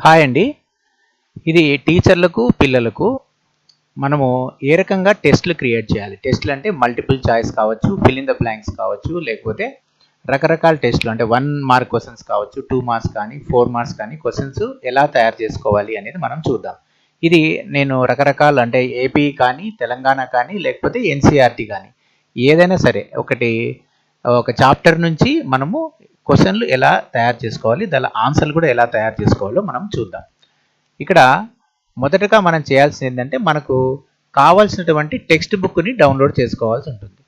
Hi అండి. ఇది టీచర్లకు పిల్లలకు మనము ఏ రకంగా టెస్టులు క్రియేట్ చేయాలి. టెస్టులు అంటే మల్టిపుల్ చాయిస్ కావచ్చు, ఫిల్ ఇన్ ద బ్లాంక్స్ కావచ్చు, లేకపోతే రకరకాల టెస్టులు అంటే 1 మార్క్ క్వశ్చన్స్ కావచ్చు, 2 మార్క్స్ కానీ 4 మార్క్స్ కానీ క్వశ్చన్స్ ఎలా తయారు చేసుకోవాలి అనేది మనం చూద్దాం. ఇది నేను రకరకాల అంటే ఏపీ కానీ, తెలంగాణ కానీ, లేకపోతే ఎన్సీఆర్టీ కానీ ఏదైనా సరే ఒక చాప్టర్ నుంచి మనము క్వశ్చన్లు ఎలా తయారు చేసుకోవాలి, దాని ఆన్సర్లు కూడా ఎలా తయారు చేసుకోవాలో మనం చూద్దాం. ఇక్కడ మొదటగా మనం చేయాల్సింది ఏంటంటే మనకు కావాల్సినటువంటి టెక్స్ట్ బుక్ని డౌన్లోడ్ చేసుకోవాల్సి ఉంటుంది.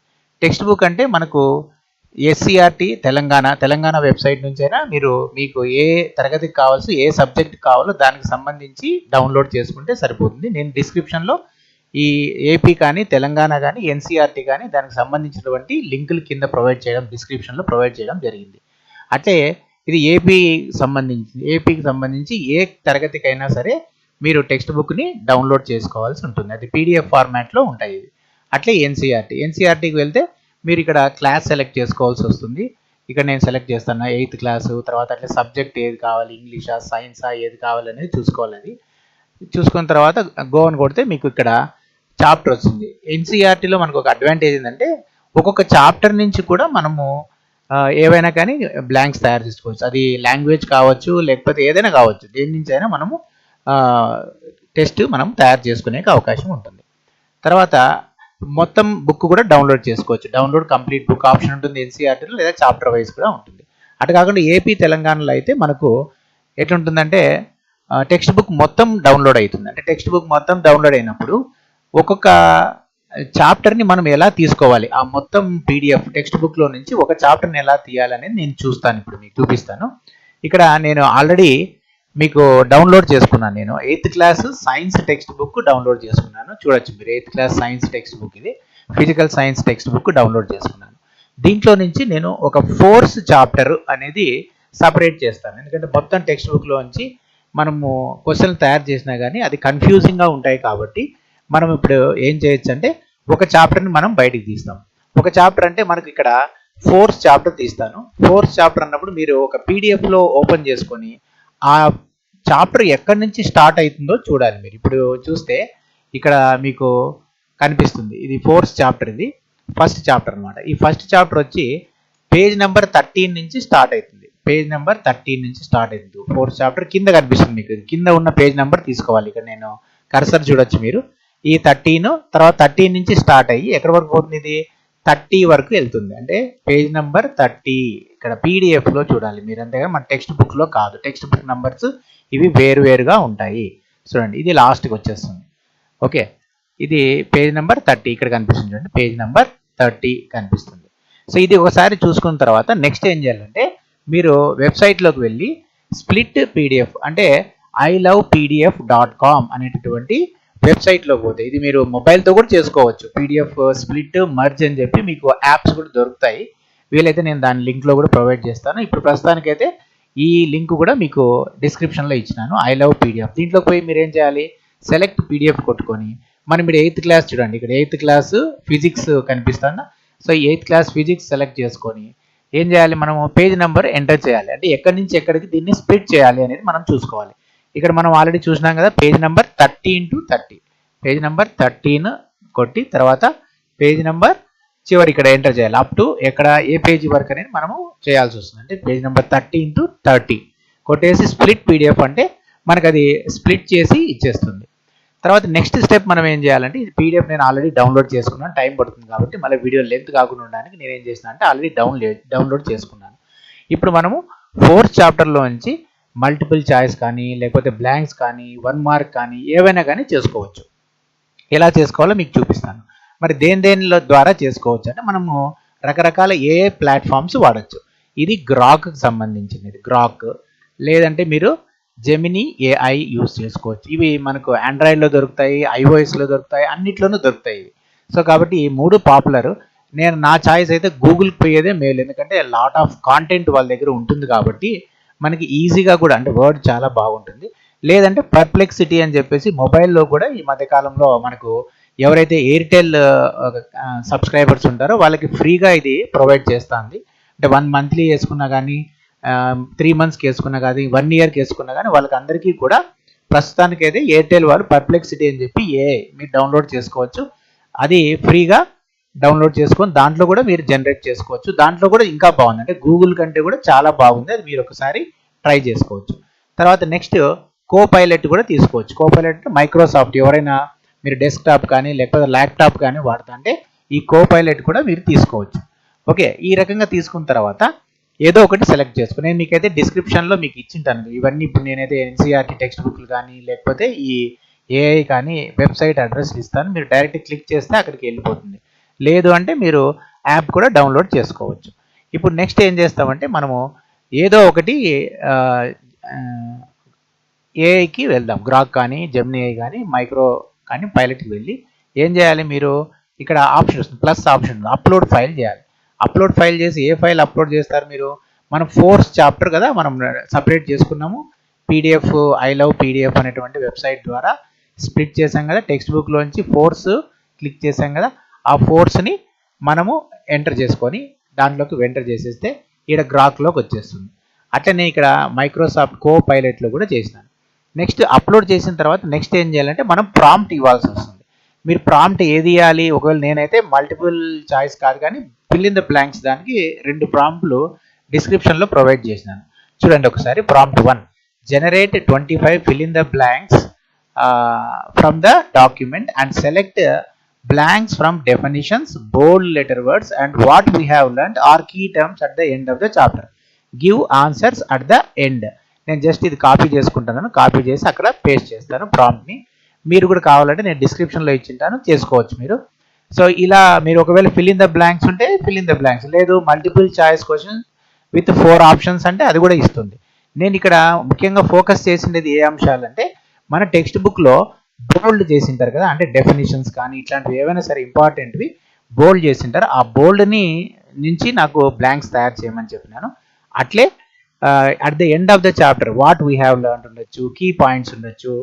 టెక్స్ట్ బుక్ అంటే మనకు ఎస్సీఆర్టీ తెలంగాణ వెబ్సైట్ నుంచైనా మీకు ఏ తరగతికి కావాల్సి ఏ సబ్జెక్ట్ కావాలో దానికి సంబంధించి డౌన్లోడ్ చేసుకుంటే సరిపోతుంది. నేను డిస్క్రిప్షన్లో ఈ ఏపీ కానీ, తెలంగాణ కానీ, ఎన్సీఆర్టీ కానీ దానికి సంబంధించినటువంటి లింకులు కింద డిస్క్రిప్షన్లో ప్రొవైడ్ చేయడం జరిగింది. అంటే ఇది ఏపీకి సంబంధించి ఏ తరగతికైనా సరే మీరు టెక్స్ట్ బుక్ని డౌన్లోడ్ చేసుకోవాల్సి ఉంటుంది. అది పీడిఎఫ్ ఫార్మాట్లో ఉంటాయి ఇది. అట్లే ఎన్సీఆర్టీకి వెళ్తే మీరు ఇక్కడ క్లాస్ సెలెక్ట్ చేసుకోవాల్సి వస్తుంది. ఇక్కడ నేను సెలెక్ట్ చేస్తాను 8th క్లాసు. తర్వాత అట్లా సబ్జెక్ట్ ఏది కావాలి, ఇంగ్లీషా సైన్సా ఏది కావాలనేది చూసుకోవాలి. అది చూసుకున్న తర్వాత గో అని కొడితే మీకు ఇక్కడ చాప్టర్ వస్తుంది. ఎన్సీఆర్టీలో మనకు ఒక అడ్వాంటేజ్ ఏంటంటే ఒక్కొక్క చాప్టర్ నుంచి కూడా మనము ఏవైనా కానీ బ్లాంక్స్ తయారు చేసుకోవచ్చు. అది లాంగ్వేజ్ కావచ్చు, లేకపోతే ఏదైనా కావచ్చు, దేని నుంచి అయినా మనము టెస్ట్ మనం తయారు చేసుకునే అవకాశం ఉంటుంది. తర్వాత మొత్తం బుక్ కూడా డౌన్లోడ్ చేసుకోవచ్చు. డౌన్లోడ్ కంప్లీట్ బుక్ ఆప్షన్ ఉంటుంది ఎన్సీఆర్టీలో, లేదా చాప్టర్ వైజ్ కూడా ఉంటుంది. అటు కాకుండా ఏపీ తెలంగాణలో అయితే మనకు ఎట్లుంటుందంటే టెక్స్ట్ బుక్ మొత్తం డౌన్లోడ్ అవుతుంది. అంటే టెక్స్ట్ బుక్ మొత్తం డౌన్లోడ్ అయినప్పుడు ఒక్కొక్క చాప్టర్ని మనం ఎలా తీసుకోవాలి, ఆ మొత్తం పీడిఎఫ్ టెక్స్ట్ బుక్లో నుంచి ఒక చాప్టర్ని ఎలా తీయాలనేది నేను ఇప్పుడు మీకు చూపిస్తాను. ఇక్కడ నేను ఆల్రెడీ మీకు డౌన్లోడ్ చేసుకున్నాను. నేను 8th class science textbook download చేసుకున్నాను. చూడొచ్చు మీరు 8th class science textbook, ఇది physical science textbook download చేసుకున్నాను. దీంట్లో నుంచి నేను ఒక ఫోర్స్ చాప్టర్ అనేది సపరేట్ చేస్తాను. ఎందుకంటే మొత్తం టెక్స్ట్ బుక్లో నుంచి మనము క్వశ్చన్లు తయారు చేసినా కానీ అది కన్ఫ్యూజింగ్గా ఉంటాయి. కాబట్టి మనం ఇప్పుడు ఏం చేయొచ్చు అంటే ఒక చాప్టర్ని మనం బయటికి తీస్తాం. ఒక చాప్టర్ అంటే మనకి ఇక్కడ ఫోర్త్ చాప్టర్ తీస్తాను. ఫోర్త్ చాప్టర్ అన్నప్పుడు మీరు ఒక పీడిఎఫ్లో ఓపెన్ చేసుకొని ఆ చాప్టర్ ఎక్కడి నుంచి స్టార్ట్ అవుతుందో చూడాలి. మీరు ఇప్పుడు చూస్తే ఇక్కడ మీకు కనిపిస్తుంది, ఇది ఫోర్త్ చాప్టర్, ఇది ఫస్ట్ చాప్టర్ అనమాట. ఈ ఫస్ట్ చాప్టర్ వచ్చి పేజ్ నెంబర్ 13 నుంచి స్టార్ట్ అవుతుంది. పేజ్ నెంబర్ 13 నుంచి స్టార్ట్ అవుతుంది. ఫోర్త్ చాప్టర్ కింద కనిపిస్తుంది మీకు. కింద ఉన్న పేజ్ నెంబర్ తీసుకోవాలి. ఇక్కడ నేను కర్సర్ చూడొచ్చు మీరు. ఈ 13 తర్వాత 13 నుంచి స్టార్ట్ అయ్యి ఎక్కడి వరకు పోతుంది, ఇది 30 వరకు వెళ్తుంది. అంటే పేజ్ నెంబర్ 30 ఇక్కడ పీడిఎఫ్లో చూడాలి మీరు. అంతేగా మన టెక్స్ట్ బుక్లో కాదు. టెక్స్ట్ బుక్ నెంబర్స్ ఇవి వేరువేరుగా ఉంటాయి. చూడండి, ఇది లాస్ట్కి వచ్చేస్తుంది. ఓకే, ఇది పేజ్ నెంబర్ 30 ఇక్కడ కనిపిస్తుంది. చూడండి, పేజ్ నెంబర్ 30 కనిపిస్తుంది. సో ఇది ఒకసారి చూసుకున్న తర్వాత నెక్స్ట్ ఏం చేయాలంటే మీరు వెబ్సైట్లోకి వెళ్ళి స్ప్లిట్ పీడిఎఫ్ అంటే ilovepdf.com అనేటటువంటి వెబ్సైట్లో పోతే, ఇది మీరు మొబైల్తో కూడా చేసుకోవచ్చు. పీడిఎఫ్ స్ప్లిట్ మర్జ్ అని చెప్పి మీకు యాప్స్ కూడా దొరుకుతాయి. వీలైతే నేను దాని లింక్లో కూడా ప్రొవైడ్ చేస్తాను. ఇప్పుడు ప్రస్తుతానికైతే ఈ లింక్ కూడా మీకు డిస్క్రిప్షన్లో ఇచ్చినాను, ilovepdf. దీంట్లో పోయి మీరు ఏం చేయాలి, సెలెక్ట్ పీడిఎఫ్ కొట్టుకొని మనం ఇప్పుడు 8th క్లాస్ చూడండి, ఇక్కడ 8th క్లాస్ ఫిజిక్స్ కనిపిస్తుందా. So 8th class physics select చేసుకొని ఏం చేయాలి, మనము పేజ్ నెంబర్ ఎంటర్ చేయాలి. అంటే ఎక్కడి నుంచి ఎక్కడికి దీన్ని స్ప్లిట్ చేయాలి అనేది మనం చూసుకోవాలి. ఇక్కడ మనం ఆల్రెడీ చూసినాం కదా, page number 13 to 30, page number 13 కొట్టి తర్వాత పేజ్ నెంబర్ చివరి ఇక్కడ ఎంటర్ చేయాలి. అప్ టు ఎక్కడ ఏ పేజీ వరకు అనేది మనము చేయాల్సి వస్తుంది. అంటే పేజ్ నెంబర్ 13 to 30 కొట్టేసి స్ప్లిట్ పీడిఎఫ్ అంటే మనకు అది స్ప్లిట్ చేసి ఇచ్చేస్తుంది. తర్వాత నెక్స్ట్ స్టెప్ మనం ఏం చేయాలంటే, ఇది పీడిఎఫ్ నేను ఆల్రెడీ డౌన్లోడ్ చేసుకున్నాను, టైం పడుతుంది కాబట్టి మళ్ళీ వీడియో లెంత్ కాకుండా ఉండడానికి నేను ఏం చేసిన అంటే ఆల్రెడీ డౌన్లోడ్ చేసుకున్నాను. ఇప్పుడు మనము 4th చాప్టర్లో నుంచి మల్టిపుల్ చాయిస్ కానీ, లేకపోతే బ్లాంక్స్ కానీ, 1 మార్క్ కానీ ఏవైనా కానీ చేసుకోవచ్చు. ఎలా చేసుకోవాలో మీకు చూపిస్తాను. మరి దేనిలో ద్వారా చేసుకోవచ్చు అంటే మనము రకరకాల ప్లాట్ఫామ్స్ వాడచ్చు. ఇది గ్రాక్కి సంబంధించినది, గ్రాక్. లేదంటే మీరు జెమినీ AI యూస్ చేసుకోవచ్చు. ఇవి మనకు ఆండ్రాయిడ్లో దొరుకుతాయి, iOSలో దొరుకుతాయి, అన్నిట్లోనూ దొరుకుతాయి ఇవి. సో కాబట్టి ఈ 3 పాపులర్. నా చాయిస్ అయితే గూగుల్కి పోయేదే మేలు. ఎందుకంటే లాట్ ఆఫ్ కాంటెంట్ వాళ్ళ దగ్గర ఉంటుంది కాబట్టి మనకి ఈజీగా కూడా, అంటే వర్డ్ చాలా బాగుంటుంది. లేదంటే పర్ప్లెక్సిటీ అని చెప్పేసి మొబైల్లో కూడా ఈ మధ్యకాలంలో మనకు ఎవరైతే ఎయిర్టెల్ సబ్స్క్రైబర్స్ ఉంటారో వాళ్ళకి ఫ్రీగా ఇది ప్రొవైడ్ చేస్తుంది. అంటే 1 మంత్లీ వేసుకున్నా కానీ 3 మంత్స్కి వేసుకున్నా కానీ 1 ఇయర్కి వేసుకున్నా కానీ వాళ్ళకి అందరికీ కూడా ప్రస్తుతానికి అయితే ఎయిర్టెల్ వాళ్ళు పర్ప్లెక్సిటీ అని చెప్పి మీరు డౌన్లోడ్ చేసుకోవచ్చు. అది ఫ్రీగా డౌన్లోడ్ చేసుకొని దాంట్లో కూడా మీరు జనరేట్ చేసుకోవచ్చు. దాంట్లో కూడా ఇంకా బాగుంది, అంటే గూగుల్ కంటే కూడా చాలా బాగుంది. అది మీరు ఒకసారి ట్రై చేసుకోవచ్చు. తర్వాత నెక్స్ట్ కోపైలట్ కూడా తీసుకోవచ్చు. కోపైలట్ మైక్రోసాఫ్ట్, ఎవరైనా మీరు డెస్క్టాప్ కానీ లేకపోతే ల్యాప్టాప్ కానీ వాడుతా అంటే ఈ కోపైలట్ కూడా మీరు తీసుకోవచ్చు. ఓకే, ఈ రకంగా తీసుకున్న తర్వాత ఏదో ఒకటి సెలెక్ట్ చేసుకుని నేను మీకైతే డిస్క్రిప్షన్లో మీకు ఇచ్చింటాను ఇవన్నీ. ఇప్పుడు నేనైతే ఎన్సీఆర్టీ టెక్స్ట్ బుక్లు కానీ లేకపోతే ఈ ఏఐ కానీ వెబ్సైట్ అడ్రస్ ఇస్తాను, మీరు డైరెక్ట్ క్లిక్ చేస్తే అక్కడికి వెళ్ళిపోతుంది. లేదు అంటే మీరు యాప్ కూడా డౌన్లోడ్ చేసుకోవచ్చు. ఇప్పుడు నెక్స్ట్ ఏం చేస్తామంటే మనము ఏదో ఒకటి ఏఐకి వెళ్దాం. గ్రాక్ కానీ జెమినీ ఏఐ కానీ మైక్రో కానీ పైలట్కి వెళ్ళి ఏం చేయాలి, మీరు ఇక్కడ ఆప్షన్ వస్తుంది, ప్లస్ ఆప్షన్ అప్లోడ్ ఫైల్ చేయాలి. అప్లోడ్ ఫైల్ చేసి ఏ ఫైల్ అప్లోడ్ చేస్తారు మీరు, మనం ఫోర్స్ చాప్టర్ కదా మనం సపరేట్ చేసుకున్నాము. పీడిఎఫ్, ఐ లవ్ పీడిఎఫ్ అనేటువంటి వెబ్సైట్ ద్వారా స్ప్లిట్ చేసాం కదా, టెక్స్ట్ బుక్లోంచి ఫోర్స్ క్లిక్ చేసాం కదా, ఆ ఫోర్స్ని మనము ఎంటర్ చేసుకొని దాంట్లోకి ఎంటర్ చేసేస్తే ఇక్కడ గ్రాక్లోకి వచ్చేస్తుంది. అట్లనే ఇక్కడ మైక్రోసాఫ్ట్ కో పైలట్లో కూడా చేసినాను. నెక్స్ట్ అప్లోడ్ చేసిన తర్వాత నెక్స్ట్ ఏం చేయాలంటే మనం ప్రాంప్ట్ ఇవ్వాల్సి వస్తుంది. మీరు ప్రాంప్ట్ ఏది ఇవ్వాలి, ఒకవేళ నేనైతే మల్టిపుల్ చాయిస్ కాదు కానీ ఫిల్ ఇన్ ద బ్లాంక్స్ దానికి 2 ప్రాంప్ట్లు డిస్క్రిప్షన్లో ప్రొవైడ్ చేసినాను. చూడండి ఒకసారి. Prompt 1, generate 25 fill in the blanks from the document and select blanks from definitions, bold letter words and what we have learned are key terms at the end of the chapter. Give answers at the end. నేను just ఇది copy చేసుకుంటాను, copy చేసి అక్కడ paste చేస్తాను ప్రాంప్ట్ని. మీరు కూడా కావాలంటే నేను డిస్క్రిప్షన్లో ఇచ్చింటాను, చేసుకోవచ్చు మీరు. సో ఇలా మీరు ఒకవేళ ఫిల్ ఇన్ ద బ్లాంక్స్ ఉంటే ఫిల్ ఇన్ ద బ్లాంక్స్, లేదు multiple choice question with 4 options అంటే అది కూడా ఇస్తుంది. నేను ఇక్కడ ముఖ్యంగా ఫోకస్ చేసింది ఏ అంశాలంటే మన టెక్స్ట్ బుక్లో బోల్డ్ చేసింటారు కదా, అంటే డెఫినేషన్స్ కానీ ఇట్లాంటివి ఏవైనా సరే ఇంపార్టెంట్వి బోల్డ్ చేసింటారు. ఆ బోల్డ్ని నుంచి నాకు బ్లాంక్స్ తయారు చేయమని చెప్పినాను. అట్లే at the end of the chapter what we have learn ఉండొచ్చు, కీ పాయింట్స్ ఉండొచ్చు,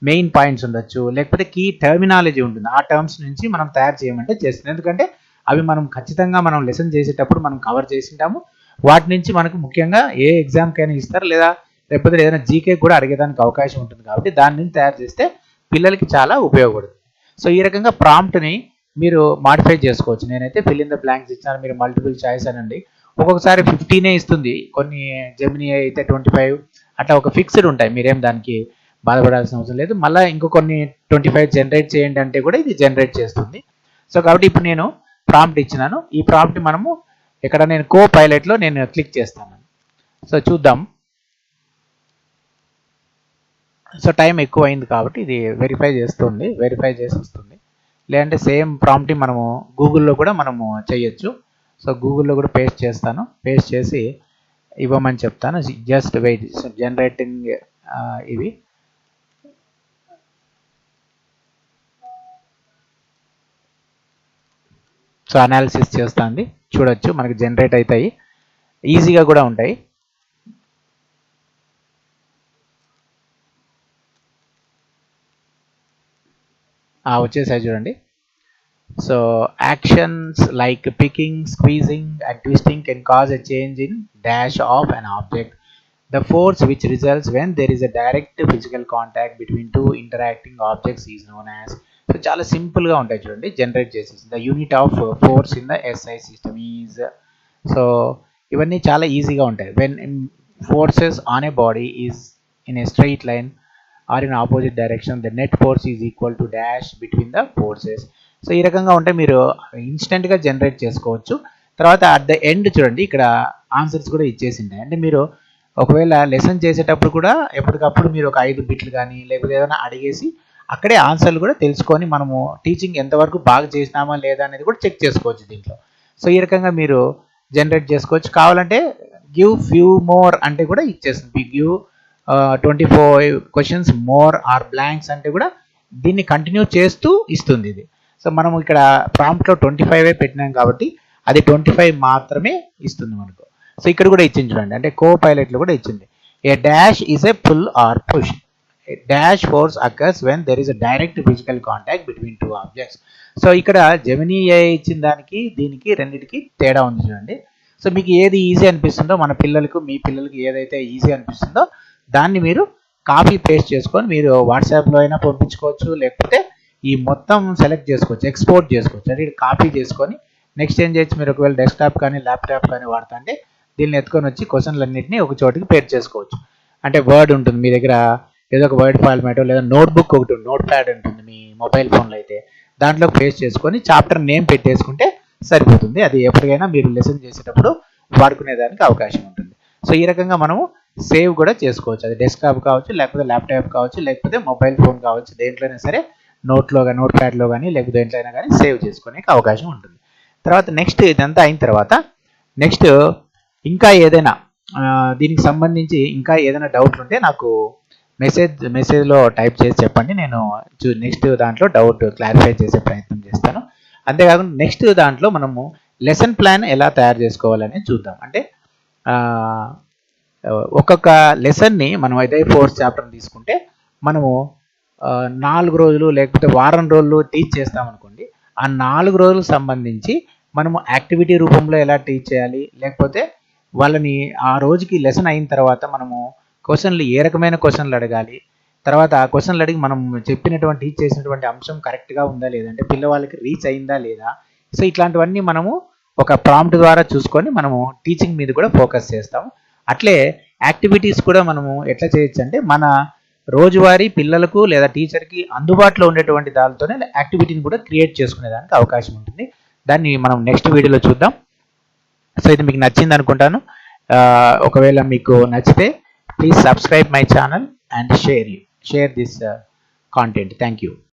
మెయిన్ పాయింట్స్ ఉండొచ్చు, లేకపోతే కీ టర్మినాలజీ ఉంటుంది, ఆ టర్మ్స్ నుంచి మనం తయారు చేయమంటే చేస్తుంది. ఎందుకంటే అవి మనం ఖచ్చితంగా మనం లెసన్ చేసేటప్పుడు మనం కవర్ చేసింటాము. వాటి నుంచి మనకు ముఖ్యంగా ఏ ఎగ్జామ్కైనా ఇస్తారు, లేదా లేకపోతే ఏదైనా జీకే కూడా అడిగేదానికి అవకాశం ఉంటుంది. కాబట్టి దాని నుంచి తయారు చేస్తే పిల్లలకి చాలా ఉపయోగపడుతుంది. సో ఈ రకంగా ప్రాంప్ట్ని మీరు మాడిఫై చేసుకోవచ్చు. నేనైతే ఫిల్ ఇన్ ద బ్లాంక్స్ ఇచ్చాను, మీరు మల్టిపుల్ చాయిస్ అనండి. ఒక్కొక్కసారి 15 ఇస్తుంది, కొన్ని జెమినీ అయితే 25, అట్లా ఒక ఫిక్స్డ్ ఉంటాయి. మీరేం దానికి బాధపడాల్సిన అవసరం లేదు. మళ్ళీ ఇంకో కొన్ని 25 జనరేట్ చేయండి అంటే కూడా ఇది జనరేట్ చేస్తుంది. సో కాబట్టి ఇప్పుడు నేను ప్రాంప్ట్ ఇచ్చినాను. ఈ ప్రాంప్ట్ మనము ఇక్కడ నేను కో పైలట్లో నేను క్లిక్ చేస్తాను. సో చూద్దాం. సో టైం ఎక్కువ అయింది కాబట్టి ఇది వెరిఫై చేస్తుంది, వెరిఫై చేసి వస్తుంది. లేదంటే సేమ్ ప్రాంప్ట్ మనము గూగుల్లో కూడా మనము చేయొచ్చు. సో గూగుల్లో కూడా పేస్ట్ చేస్తాను, పేస్ట్ చేసి ఇవ్వమని చెప్తాను. Just wait. సో జనరేటింగ్ ఇవి సో అనాలిసిస్ చేస్తుంది, చూడొచ్చు మనకి జనరేట్ అవుతాయి, ఈజీగా కూడా ఉంటాయి. వచ్చేసాయి చూడండి. So actions like picking, squeezing and twisting can cause a change in dash of an object. The force which results when there is a direct physical contact between two interacting objects is known as. So చాలా సింపుల్గా ఉంటాయి చూడండి, generate చేసేసి. The unit of force in the SI system is. So ఇవన్నీ చాలా ఈజీగా ఉంటాయి. When forces on a body is in a straight line or in opposite direction the net force is equal to dash between the forces. So ఈ రకంగా ఉంటే మీరు ఇన్స్టెంట్గా generate చేసుకోవచ్చు. తర్వాత అట్ ద ఎండ్ చూడండి, ఇక్కడ ఆన్సర్స్ కూడా ఇచ్చేసి ఉంటాయి. అంటే మీరు ఒకవేళ లెసన్ చేసేటప్పుడు కూడా ఎప్పటికప్పుడు మీరు ఒక 5 బిట్లు కానీ లేకపోతే ఏదైనా అడిగేసి అక్కడే ఆన్సర్లు కూడా తెలుసుకొని మనము టీచింగ్ ఎంతవరకు బాగా చేసినామా లేదా అనేది కూడా చెక్ చేసుకోవచ్చు దీంట్లో. సో ఈ రకంగా మీరు జనరేట్ చేసుకోవచ్చు. కావాలంటే గివ్ ఫ్యూ మోర్ అంటే కూడా ఇచ్చేస్తుంది. Give 24 questions more or blanks అంటే కూడా దీన్ని కంటిన్యూ చేస్తూ ఇస్తుంది ఇది. సో మనం ఇక్కడ ప్రాంప్ట్లో 25 పెట్టినాం కాబట్టి అది 25 మాత్రమే ఇస్తుంది మనకు. సో ఇక్కడ కూడా ఇచ్చింది చూడండి, అంటే కో పైలట్లో కూడా ఇచ్చింది. A dash is a pull or push. Dash force occurs when there is a direct physical contact between 2 objects. So ఇక్కడ జెమినీ ఏఐ ఇచ్చిన దానికి దీనికి రెండింటికి తేడా ఉంది చూడండి. సో మీకు ఏది ఈజీ అనిపిస్తుందో మన పిల్లలకు మీ పిల్లలకి ఏదైతే ఈజీ అనిపిస్తుందో దాన్ని మీరు కాపీ పేస్ట్ చేసుకొని మీరు వాట్సాప్లో అయినా పంపించుకోవచ్చు, లేకపోతే ఈ మొత్తం సెలెక్ట్ చేసుకోవచ్చు, ఎక్స్పోర్ట్ చేసుకోవచ్చు. అంటే కాపీ చేసుకొని నెక్స్ట్ ఏం చేయొచ్చు, మీరు ఒకవేళ డెస్క్టాప్ కానీ ల్యాప్టాప్ కానీ వాడుతుంటే దీన్ని ఎత్తుకొని వచ్చి క్వశ్చన్లన్నింటినీ ఒక చోటికి పేస్ట్ చేసుకోవచ్చు. అంటే వర్డ్ ఉంటుంది మీ దగ్గర, ఏదో ఒక వర్డ్ ఫార్మాట్ లేదా నోట్బుక్ ఒకటి నోట్ ప్యాడ్ ఉంటుంది మీ మొబైల్ ఫోన్లో అయితే, దాంట్లో పేస్ట్ చేసుకొని చాప్టర్ నేమ్ పెట్టేసుకుంటే సరిపోతుంది. అది ఎప్పటికైనా మీరు లెసన్ చేసేటప్పుడు వాడుకునేదానికి అవకాశం ఉంటుంది. సో ఈ రకంగా మనము సేవ్ కూడా చేసుకోవచ్చు. అది డెస్క్టాప్ కావచ్చు, లేకపోతే ల్యాప్టాప్ కావచ్చు, లేకపోతే మొబైల్ ఫోన్ కావచ్చు, దేంట్లోనే సరే నోట్ ప్యాడ్లో కానీ లేకపోతే దేంట్లోనే కానీ సేవ్ చేసుకోనికి అవకాశం ఉంటుంది. తర్వాత నెక్స్ట్ ఇదంతా అయిన తర్వాత నెక్స్ట్ ఇంకా ఏదైనా దీనికి సంబంధించి ఇంకా ఏదైనా డౌట్లు ఉంటే నాకు మెసేజ్లో టైప్ చేసి చెప్పండి. నేను నెక్స్ట్ దాంట్లో డౌట్ క్లారిఫై చేసే ప్రయత్నం చేస్తాను. అంతేకాకుండా నెక్స్ట్ దాంట్లో మనము లెసన్ ప్లాన్ ఎలా తయారు చేసుకోవాలని చూద్దాం. అంటే ఒక్కొక్క లెసన్ని మనం అయితే 4th చాప్టర్ తీసుకుంటే మనము 4 రోజులు లేకపోతే వారం రోజులు టీచ్ చేస్తామనుకోండి. ఆ 4 రోజులకు సంబంధించి మనము యాక్టివిటీ రూపంలో ఎలా టీచ్ చేయాలి, లేకపోతే వాళ్ళని ఆ రోజుకి లెసన్ అయిన తర్వాత మనము క్వశ్చన్లు ఏ రకమైన క్వశ్చన్లు అడగాలి, తర్వాత ఆ క్వశ్చన్లు అడిగి మనం చెప్పినటువంటి టీచ్ చేసినటువంటి అంశం కరెక్ట్గా ఉందా లేదా, అంటే పిల్లవాళ్ళకి రీచ్ అయిందా లేదా. సో ఇట్లాంటివన్నీ మనము ఒక ప్రాంప్ట్ ద్వారా చూసుకొని మనము టీచింగ్ మీద కూడా ఫోకస్ చేస్తాము. అట్లే యాక్టివిటీస్ కూడా మనము ఎట్లా చేయొచ్చు అంటే మన రోజువారీ పిల్లలకు లేదా టీచర్కి అందుబాటులో ఉండేటువంటి దానితోనే యాక్టివిటీని కూడా క్రియేట్ చేసుకునేదానికి అవకాశం ఉంటుంది. దాన్ని మనం నెక్స్ట్ వీడియోలో చూద్దాం. సో ఇది మీకు నచ్చింది అనుకుంటాను. ఒకవేళ మీకు నచ్చితే please subscribe my channel and share this content. Thank you.